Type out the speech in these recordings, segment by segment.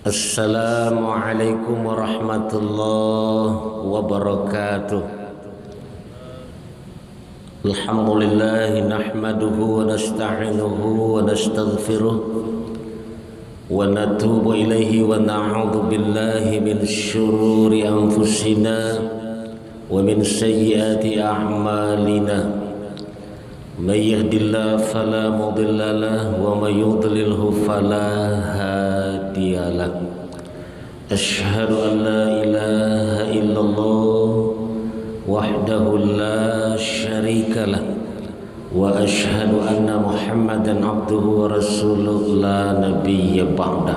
Assalamualaikum warahmatullahi wabarakatuh. Alhamdulillah nahmaduhu wa nasta'inuhu wa nastaghfiruh wa natubu ilaihi wa na'udzu billahi min syururi anfusina wa min sayyiati a'malina. May yahdihillahu fala mudilla lahu wa may yudlilhu fala hadiya lahu. Asyhadu an la ilaha illallah wahdahu la syarika lah wa asyhadu anna Muhammadan abduhu wa rasuluhu la nabiyya ba'da.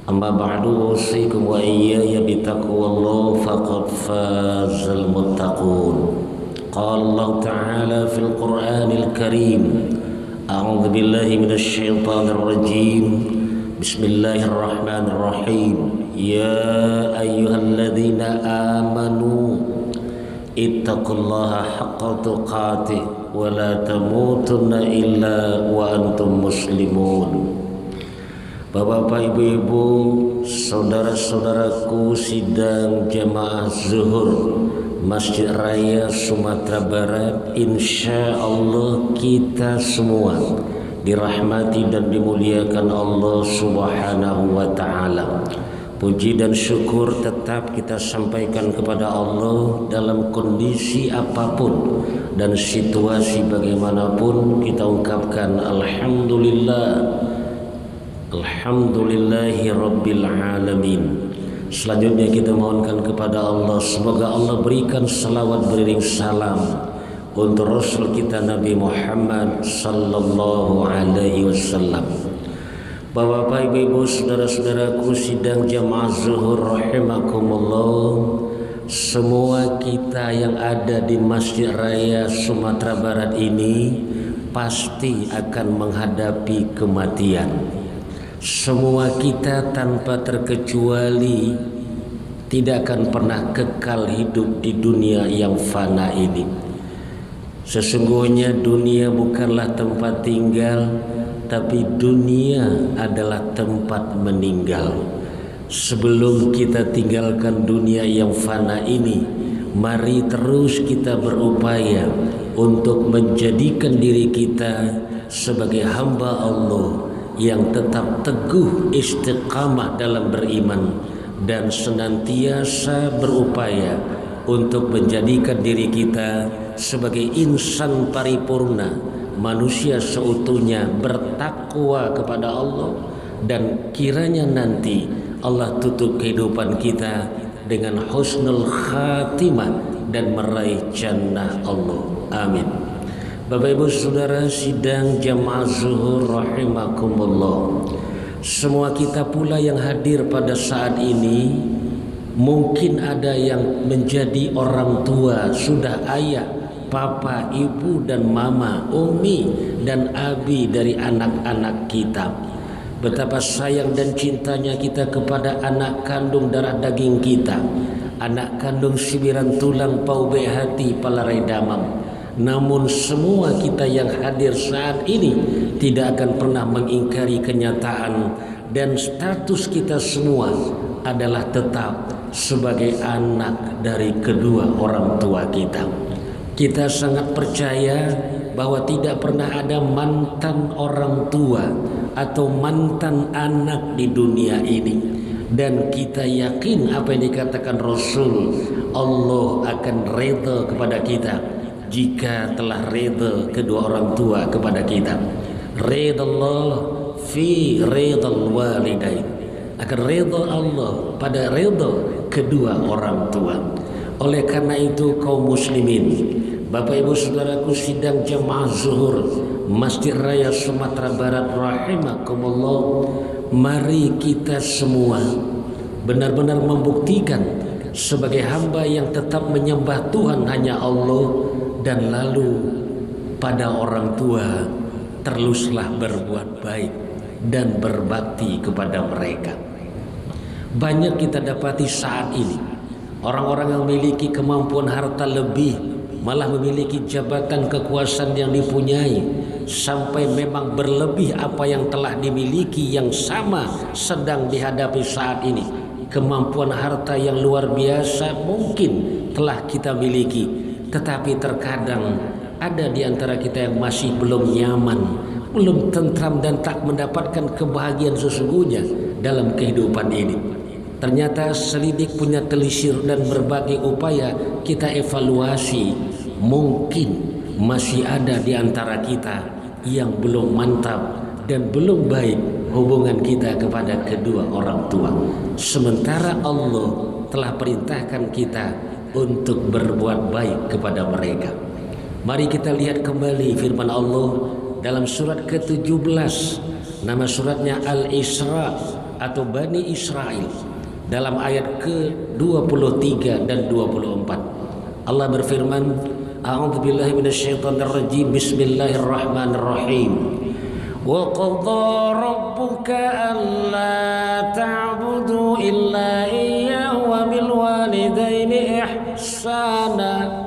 Amma ba'du, usikum wa iyaya bitaqwallah faqad fazal muttaqun. Qala Allah Ta'ala fil Qur'anil Karim. A'udzu billahi minasy syaithanir rajim. Bismillahirrahmanirrahim. Ya ayyuhalladzina amanu ittaqullaha haqqa tuqatih wa la tamutunna illa wa antum muslimun. Bapak-bapak, ibu-ibu, saudara-saudaraku sidang jamaah zuhur Masjid Raya Sumatera Barat, insya Allah kita semua dirahmati dan dimuliakan Allah Subhanahu wa Ta'ala. Puji dan syukur tetap kita sampaikan kepada Allah dalam kondisi apapun dan situasi bagaimanapun. Kita ungkapkan Alhamdulillah, Alhamdulillahi Rabbil Alamin. Selanjutnya kita mohonkan kepada Allah, semoga Allah berikan salawat beriring salam untuk Rasul kita Nabi Muhammad sallallahu alaihi wasallam. Bapak, ibu-ibu, saudara-saudaraku sidang jamaah zuhur rahimakumullah, semua kita yang ada di Masjid Raya Sumatera Barat ini pasti akan menghadapi kematian. Semua kita tanpa terkecuali tidak akan pernah kekal hidup di dunia yang fana ini. Sesungguhnya dunia bukanlah tempat tinggal, tapi dunia adalah tempat meninggal. Sebelum kita tinggalkan dunia yang fana ini, mari terus kita berupaya untuk menjadikan diri kita sebagai hamba Allah yang tetap teguh istiqamah dalam beriman dan senantiasa berupaya untuk menjadikan diri kita sebagai insan paripurna, manusia seutuhnya bertakwa kepada Allah, dan kiranya nanti Allah tutup kehidupan kita dengan husnul khatimah dan meraih jannah Allah. Amin. Bapak, ibu, saudara sidang jamaah zuhur rahimakumullah, semua kita pula yang hadir pada saat ini mungkin ada yang menjadi orang tua, sudah ayah, papa, ibu dan mama, umi dan abi dari anak-anak kita. Betapa sayang dan cintanya kita kepada anak kandung darah daging kita, anak kandung sibiran tulang paube hati palarai damam. Namun semua kita yang hadir saat ini tidak akan pernah mengingkari kenyataan dan status kita semua adalah tetap sebagai anak dari kedua orang tua kita. Kita sangat percaya bahwa tidak pernah ada mantan orang tua atau mantan anak di dunia ini. Dan kita yakin apa yang dikatakan Rasul, Allah akan redha kepada kita jika telah redha kedua orang tua kepada kita. Redha Allah fi redhal walidain, akan redha Allah pada redha kedua orang tua. Oleh karena itu kaum muslimin, Bapak, ibu, saudaraku sidang jamaah zuhur Masjid Raya Sumatera Barat rahimakumullah, mari kita semua benar-benar membuktikan sebagai hamba yang tetap menyembah Tuhan hanya Allah, dan lalu pada orang tua teruslah berbuat baik dan berbakti kepada mereka. Banyak kita dapati saat ini orang-orang yang memiliki kemampuan harta lebih malah memiliki jabatan kekuasaan yang dipunyai, sampai memang berlebih apa yang telah dimiliki yang sama sedang dihadapi saat ini. Kemampuan harta yang luar biasa mungkin telah kita miliki, tetapi terkadang ada di antara kita yang masih belum nyaman, belum tentram dan tak mendapatkan kebahagiaan sesungguhnya dalam kehidupan ini. Ternyata selidik punya telisir dan berbagai upaya kita evaluasi, mungkin masih ada di antara kita yang belum mantap dan belum baik hubungan kita kepada kedua orang tua. Sementara Allah telah perintahkan kita untuk berbuat baik kepada mereka. Mari kita lihat kembali firman Allah dalam surat ke-17, nama suratnya Al-Isra atau Bani Israel, dalam ayat ke-23 dan 24. Allah berfirman, A'udzubillahi minasyaitonirrajim, Bismillahirrahmanirrahim. Wa qadha rabbuka alla ta'budu illa iyyahu wa bil walidaini ihsana.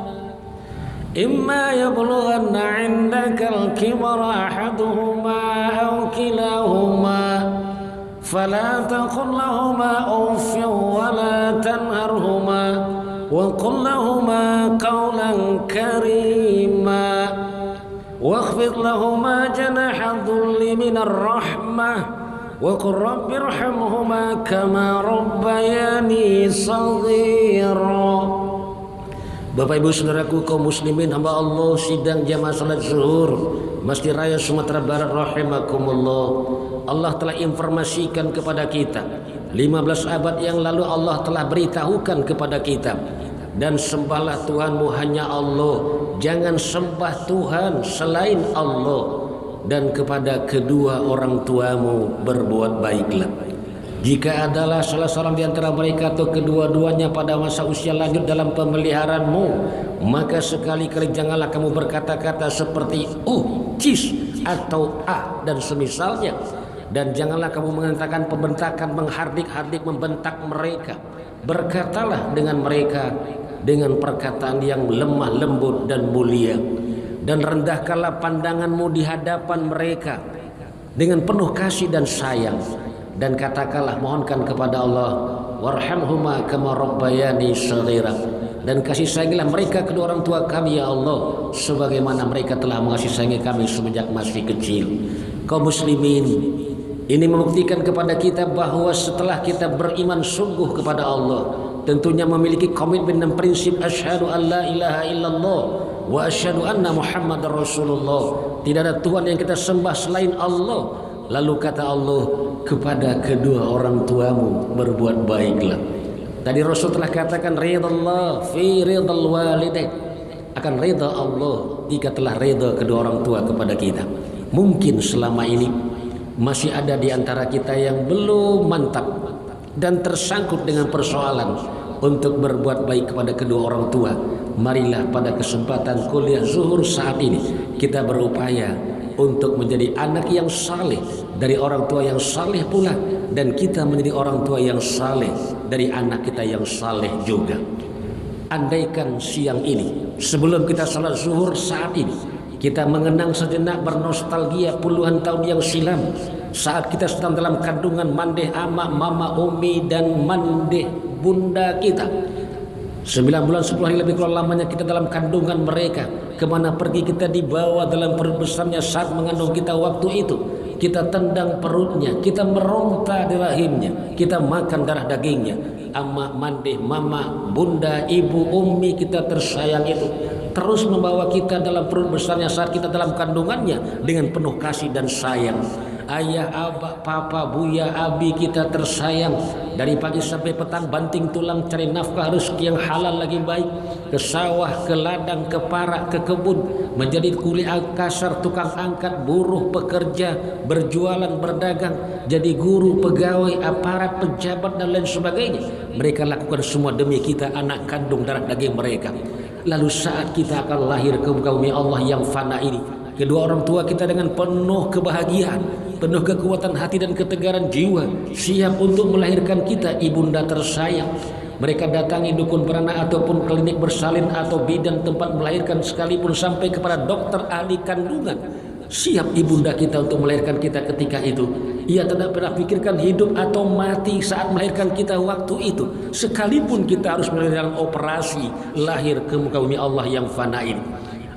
Imma yablughanna 'indakal kibara ahaduhuma aw kilahuma fala taqul lahumā uffin wa la tanharhumā wa qul lahumā qawlan karīmā wakhfid lahumā janāha dhulli minar rahmah wa qur rabbi irhamhumā kamā rabbayānī shaghīrā. Bapak Ibu Saudaraku kaum muslimin hamba Allah sidang jamaah salat zuhur Masjid Raya Sumatera Barat rahimakumullah. Allah telah informasikan kepada kita 15 abad yang lalu, Allah telah beritahukan kepada kita, dan sembahlah Tuhanmu hanya Allah, jangan sembah Tuhan selain Allah, dan kepada kedua orang tuamu berbuat baiklah. Jika adalah salah seorang di antara mereka atau kedua-duanya pada masa usia lanjut dalam pemeliharaanmu, maka sekali-kali janganlah kamu berkata-kata seperti cis atau dan semisalnya, dan janganlah kamu mengatakan pembentakan, menghardik-hardik, membentak mereka. Berkatalah dengan mereka dengan perkataan yang lemah lembut dan mulia, dan rendahkanlah pandanganmu di hadapan mereka dengan penuh kasih dan sayang. Dan katakanlah, mohonkan kepada Allah, warhamhuma kama rabbayani shaghira, dan kasih sayangilah mereka kedua orang tua kami ya Allah sebagaimana mereka telah mengasihi sayangi kami semenjak masih kecil. Kaum muslimin, ini membuktikan kepada kita bahwa setelah kita beriman sungguh kepada Allah, tentunya memiliki komitmen dan prinsip asyhadu an la ilaha illallah wa asyhadu anna muhammadar rasulullah, tidak ada Tuhan yang kita sembah selain Allah. Lalu kata Allah, kepada kedua orang tuamu berbuat baiklah. Tadi Rasul telah katakan ridallah fi ridal walidain, akan ridha Allah jika telah ridha kedua orang tua kepada kita. Mungkin selama ini masih ada di antara kita yang belum mantap dan tersangkut dengan persoalan untuk berbuat baik kepada kedua orang tua. Marilah pada kesempatan kuliah zuhur saat ini kita berupaya untuk menjadi anak yang saleh dari orang tua yang saleh pula, dan kita menjadi orang tua yang saleh dari anak kita yang saleh juga. Andaikan siang ini sebelum kita salat zuhur saat ini kita mengenang sejenak, bernostalgia puluhan tahun yang silam, saat kita sedang dalam kandungan mandeh ama, mama, umi, dan mandeh bunda kita. 9 bulan 10 hari lebih kurang lamanya kita dalam kandungan mereka. Kemana pergi kita dibawa dalam perut besarnya saat mengandung kita waktu itu. Kita tendang perutnya, kita meronta di rahimnya, kita makan darah dagingnya. Ama, mandeh, mama, bunda, ibu, umi kita tersayang itu terus membawa kita dalam perut besarnya saat kita dalam kandungannya dengan penuh kasih dan sayang. Ayah, abah, papa, buya, abi kita tersayang, dari pagi sampai petang banting tulang cari nafkah rezeki yang halal lagi baik, ke sawah, ke ladang, ke parak, ke kebun, menjadi kuli kasar, tukang angkat, buruh, pekerja, berjualan, berdagang, jadi guru, pegawai, aparat, pejabat, dan lain sebagainya. Mereka lakukan semua demi kita, anak kandung darah daging mereka. Lalu saat kita akan lahir ke muka bumi Allah yang fana ini, kedua orang tua kita dengan penuh kebahagiaan, penuh kekuatan hati dan ketegaran jiwa, siap untuk melahirkan kita, ibunda tersayang. Mereka datangi dukun beranak ataupun klinik bersalin atau bidan tempat melahirkan, sekalipun sampai kepada dokter ahli kandungan. Siap ibunda kita untuk melahirkan kita ketika itu. Ia tidak pernah pikirkan hidup atau mati saat melahirkan kita waktu itu. Sekalipun kita harus melakukan operasi lahir ke muka bumi Allah yang fana ini.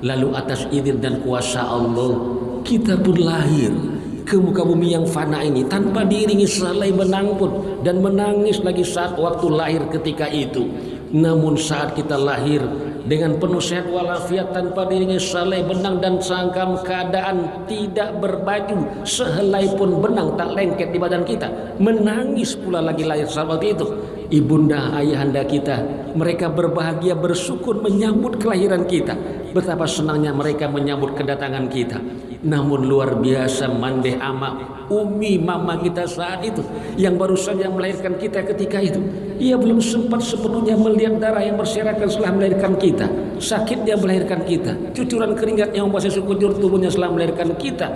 Lalu atas izin dan kuasa Allah, kita pun lahir ke muka bumi yang fana ini tanpa diiringi selai benang pun, dan menangis lagi saat waktu lahir ketika itu. Namun saat kita lahir dengan penuh sehat walafiat tanpa diiringi selai benang dan sangkam keadaan tidak berbaju sehelai pun benang tak lengket di badan kita, menangis pula lagi lahir saat waktu itu. Ibunda ayahanda kita, mereka berbahagia bersyukur menyambut kelahiran kita. Betapa senangnya mereka menyambut kedatangan kita. Namun luar biasa mandeh ama umi mama kita saat itu, yang baru saja melahirkan kita ketika itu. Ia belum sempat sepenuhnya melihat darah yang berserakan setelah melahirkan kita, sakit dia melahirkan kita, cucuran keringat yang membasahi sekujur tubuhnya setelah melahirkan kita.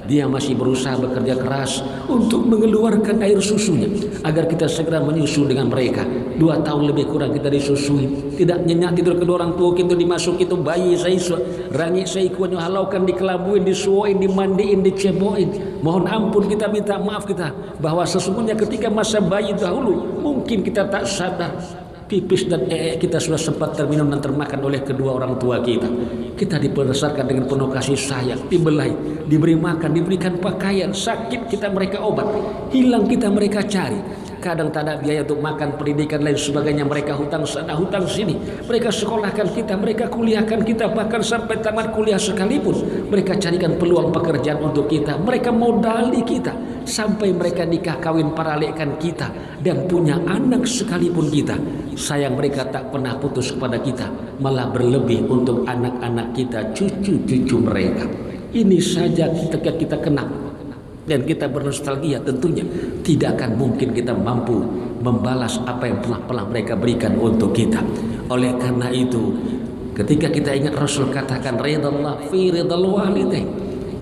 Dia masih berusaha bekerja keras untuk mengeluarkan air susunya agar kita segera menyusu dengan mereka. 2 tahun lebih kurang kita disusui, tidak nyenyak tidur kedua orang tua kita, dimasuk itu bayi saya rangi saya kuatnya halaukan, dikelabuin, disuain, dimandiin, diceboin. Mohon ampun, kita minta maaf kita bahwa sesungguhnya ketika masa bayi dahulu mungkin kita tak sadar pipis dan kita sudah sempat terminum dan termakan oleh kedua orang tua kita. Kita dibesarkan dengan penuh kasih sayang, dibelai, diberi makan, diberikan pakaian. Sakit kita mereka obat, hilang kita mereka cari. Kadang tak ada biaya untuk makan, pendidikan lain sebagainya, mereka hutang sana hutang sini. Mereka sekolahkan kita, mereka kuliahkan kita, bahkan sampai tamat kuliah sekalipun mereka carikan peluang pekerjaan untuk kita. Mereka modali kita sampai mereka nikah kawin paralekkan kita dan punya anak sekalipun kita. Sayang mereka tak pernah putus kepada kita, malah berlebih untuk anak-anak kita, cucu-cucu mereka. Ini saja kita kenal dan kita bernostalgia, tentunya tidak akan mungkin kita mampu membalas apa yang pernah mereka berikan untuk kita. Oleh karena itu, ketika kita ingat Rasul katakan ridallah fi ridal walidain,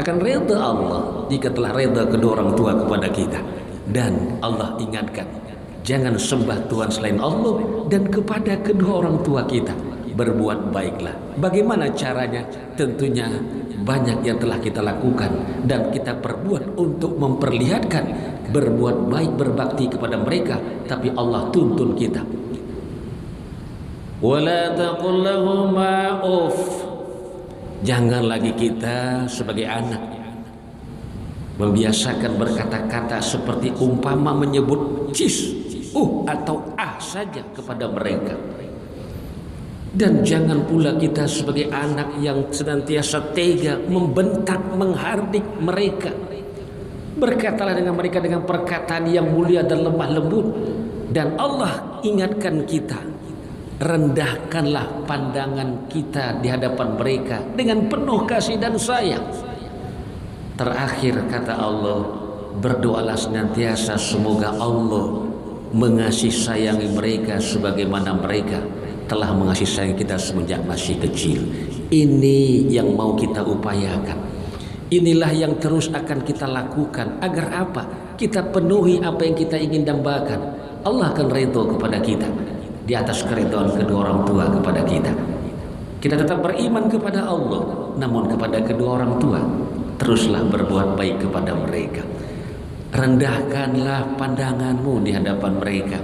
akan reda Allah jika telah reda kedua orang tua kepada kita. Dan Allah ingatkan, jangan sembah Tuhan selain Allah, dan kepada kedua orang tua kita berbuat baiklah. Bagaimana caranya? Tentunya banyak yang telah kita lakukan dan kita perbuat untuk memperlihatkan berbuat baik, berbakti kepada mereka. Tapi Allah tuntun kita, wala taqul lahuma uff. Jangan lagi kita sebagai anak membiasakan berkata-kata seperti umpama menyebut cis, atau saja kepada mereka. Dan jangan pula kita sebagai anak yang senantiasa tega membentak, menghardik mereka. Berkatalah dengan mereka dengan perkataan yang mulia dan lemah lembut. Dan Allah ingatkan kita, rendahkanlah pandangan kita di hadapan mereka dengan penuh kasih dan sayang. Terakhir kata Allah, berdoalah senantiasa semoga Allah mengasihi sayangi mereka sebagaimana mereka telah mengasihi sayang kita semenjak masih kecil. Ini yang mau kita upayakan. Inilah yang terus akan kita lakukan. Agar apa? Kita penuhi apa yang kita ingin dambakan. Allah akan ridho kepada kita di atas keridhaan kedua orang tua kepada kita. Kita tetap beriman kepada Allah, namun kepada kedua orang tua teruslah berbuat baik kepada mereka. Rendahkanlah pandanganmu di hadapan mereka.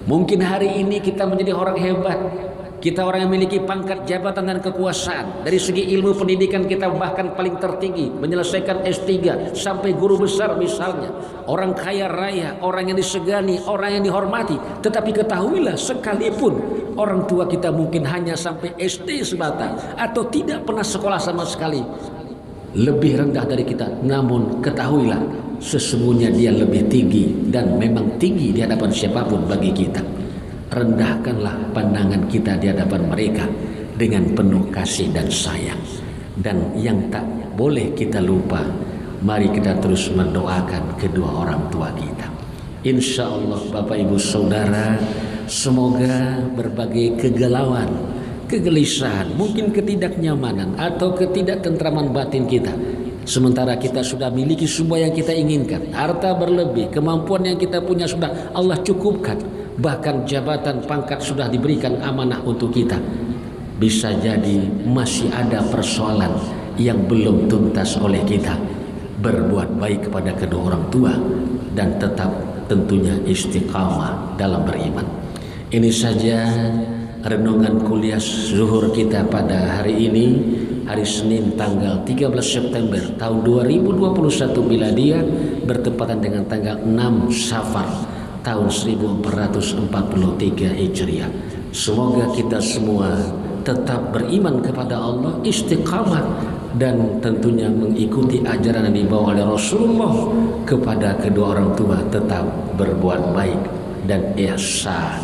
Mungkin hari ini kita menjadi orang hebat, kita orang yang memiliki pangkat jabatan dan kekuasaan. Dari segi ilmu pendidikan kita bahkan paling tertinggi, menyelesaikan S3 sampai guru besar misalnya. Orang kaya raya, orang yang disegani, orang yang dihormati. Tetapi ketahuilah, sekalipun orang tua kita mungkin hanya sampai SD semata atau tidak pernah sekolah sama sekali, lebih rendah dari kita, namun ketahuilah sesungguhnya dia lebih tinggi dan memang tinggi di hadapan siapapun bagi kita. Rendahkanlah pandangan kita di hadapan mereka dengan penuh kasih dan sayang. Dan yang tak boleh kita lupa, mari kita terus mendoakan kedua orang tua kita. Insya Allah Bapak Ibu Saudara, semoga berbagai kegalauan, kegelisahan, mungkin ketidaknyamanan atau ketidaktentraman batin kita, sementara kita sudah miliki semua yang kita inginkan, harta berlebih, kemampuan yang kita punya sudah Allah cukupkan, bahkan jabatan pangkat sudah diberikan amanah untuk kita, bisa jadi masih ada persoalan yang belum tuntas oleh kita. Berbuat baik kepada kedua orang tua dan tetap tentunya istiqamah dalam beriman. Ini saja renungan kuliah zuhur kita pada hari ini, hari Senin tanggal 13 September tahun 2021 Miladiyah, bertepatan dengan tanggal 6 Safar tahun 1443 Hijriah. Semoga kita semua tetap beriman kepada Allah, istiqamah, dan tentunya mengikuti ajaran yang dibawa oleh Rasulullah kepada kedua orang tua, tetap berbuat baik dan ihsan.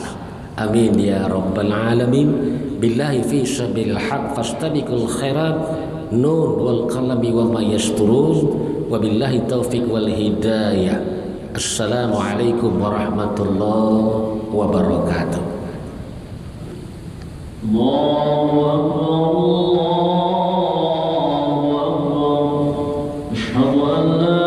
Amin ya rabbal alamin. Billahi fi sabilil haq fastabiqul khairat. Nun wal qalami wa ma yasturun. Wabillahi taufiq wal hidayah. Assalamualaikum warahmatullahi wabarakatuh. Allahu Akbar, Allahu Akbar. Asyhadu an la